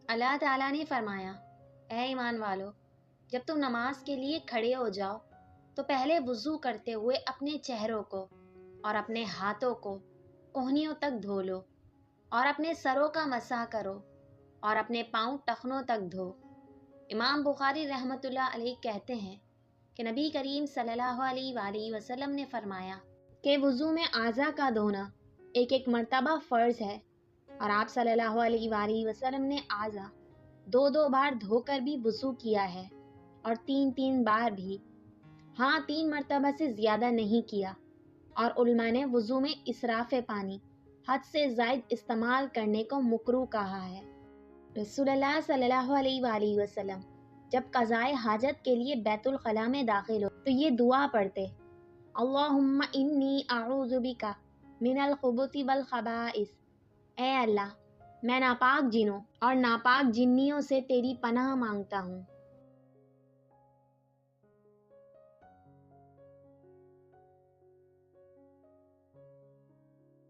اللہ تعالیٰ نے فرمایا، اے ایمان والو، جب تم نماز کے لیے کھڑے ہو جاؤ تو پہلے وضو کرتے ہوئے اپنے چہروں کو اور اپنے ہاتھوں کو کوہنیوں تک دھو لو، اور اپنے سروں کا مسح کرو اور اپنے پاؤں ٹخنوں تک دھو۔ امام بخاری رحمۃ اللہ علیہ کہتے ہیں کہ نبی کریم صلی اللہ علیہ وآلہ وسلم نے فرمایا کہ وضو میں اعضاء کا دھونا ایک ایک مرتبہ فرض ہے، اور آپ صلی اللہ علیہ وآلہ وسلم نے اعضاء دو دو بار دھو کر بھی وضو کیا ہے، اور تین تین بار بھی، ہاں 3 مرتبہ سے زیادہ نہیں کیا۔ اور علماء نے وضو میں اسراف پانی، حد سے زائد استعمال کرنے کو مکروہ کہا ہے۔ رسول اللہ صلی اللہ علیہ وآلہ وسلم جب قضائے حاجت کے لیے بیت الخلاء میں داخل ہو تو یہ دعا پڑھتے، اللہم انی اعوذ بک من الخبث والخبائث، اے اللہ میں ناپاک جنوں اور ناپاک جنیوں سے تیری پناہ مانگتا ہوں۔